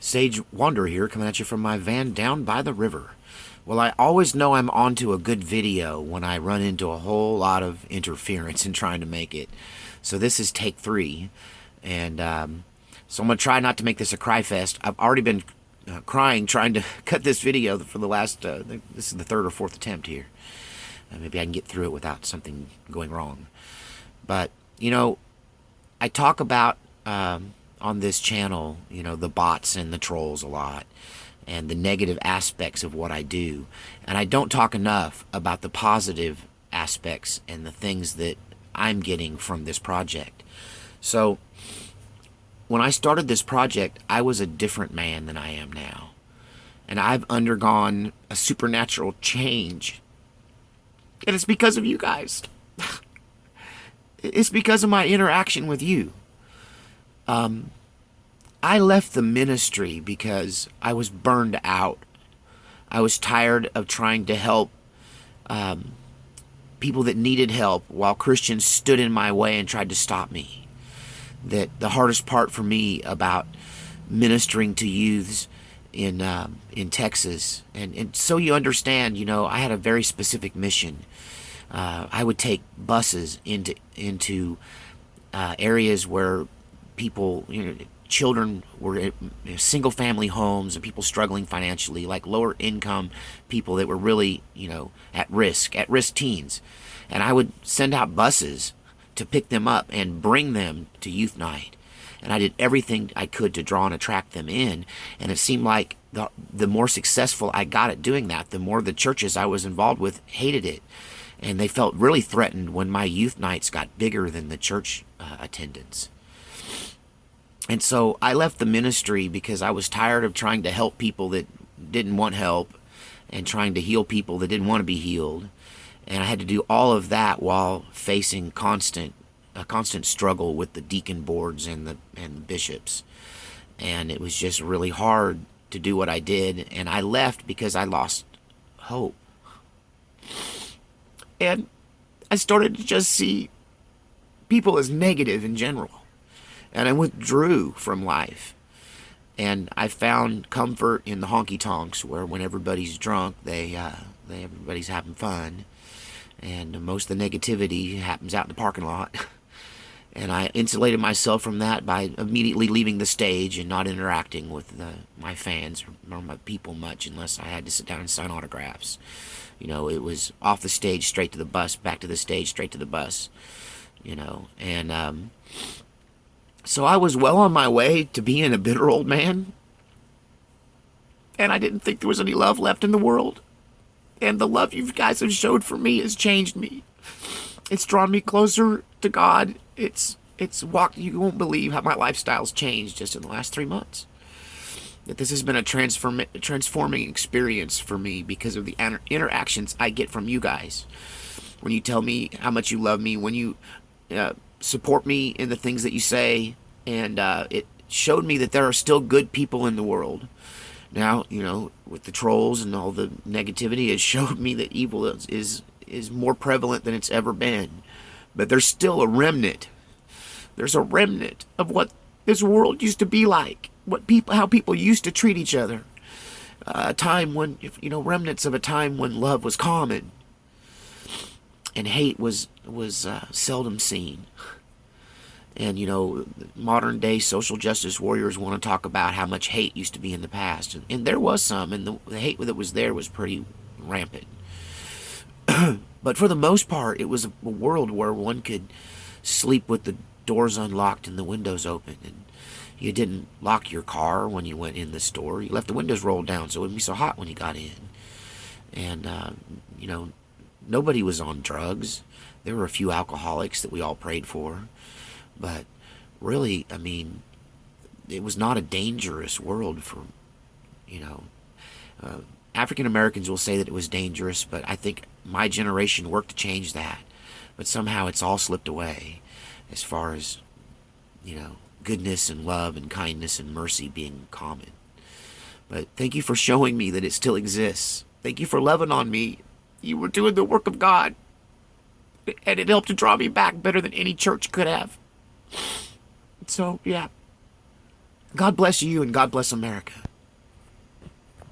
Sage Wanderer here, coming at you from my van down by the river. Well, I always know I'm onto a good video when I run into a whole lot of interference in trying to make it. So this is take 3, and so I'm going to try not to make this a cry fest. I've already been crying trying to cut this video for the last, this is the 3rd or 4th attempt here. Maybe I can get through it without something going wrong. But, I talk about on this channel, the bots and the trolls a lot, and the negative aspects of what I do. And I don't talk enough about the positive aspects and the things that I'm getting from this project. So, when I started this project, I was a different man than I am now. And I've undergone a supernatural change. And it's because of you guys. It's because of my interaction with you. I left the ministry because I was burned out. I was tired of trying to help people that needed help while Christians stood in my way and tried to stop me. That the hardest part for me about ministering to youths in Texas, and so you understand, I had a very specific mission. I would take buses into areas where people, children were in single family homes and people struggling financially, like lower income people that were really, at risk teens. And I would send out buses to pick them up and bring them to youth night. And I did everything I could to draw and attract them in. And it seemed like the more successful I got at doing that, the more the churches I was involved with hated it. And they felt really threatened when my youth nights got bigger than the church attendance. And so I left the ministry because I was tired of trying to help people that didn't want help and trying to heal people that didn't want to be healed. And I had to do all of that while facing a constant struggle with the deacon boards and the bishops. And it was just really hard to do what I did. And I left because I lost hope. And I started to just see people as negative in general. And I withdrew from life. And I found comfort in the honkytonks, where when everybody's drunk, everybody's having fun. And most of the negativity happens out in the parking lot. And I insulated myself from that by immediately leaving the stage and not interacting with my fans or my people much, unless I had to sit down and sign autographs. It was off the stage, straight to the bus, back to the stage, straight to the bus. And so I was well on my way to being a bitter old man. And I didn't think there was any love left in the world. And the love you guys have showed for me has changed me. It's drawn me closer to God. It's walked. You won't believe how my lifestyle's changed just in the last 3 months. That this has been a transforming experience for me because of the interactions I get from you guys. When you tell me how much you love me, when you support me in the things that you say, and it showed me that there are still good people in the world. Now, with the trolls and all the negativity, it showed me that evil is more prevalent than it's ever been. But there's still a remnant. There's a remnant of what this world used to be like. How people used to treat each other. A time when, remnants of a time when love was common. And hate was seldom seen. And, modern day social justice warriors want to talk about how much hate used to be in the past. And there was some, and the hate that was there was pretty rampant. But for the most part, it was a world where one could sleep with the doors unlocked and the windows open. And you didn't lock your car when you went in the store. You left the windows rolled down so it wouldn't be so hot when you got in. And, nobody was on drugs. There were a few alcoholics that we all prayed for. But really, it was not a dangerous world for, African Americans will say that it was dangerous, but I think my generation worked to change that. But somehow it's all slipped away as far as, goodness and love and kindness and mercy being common. But thank you for showing me that it still exists. Thank you for loving on me. You were doing the work of God. And it helped to draw me back better than any church could have. So, yeah. God bless you and God bless America.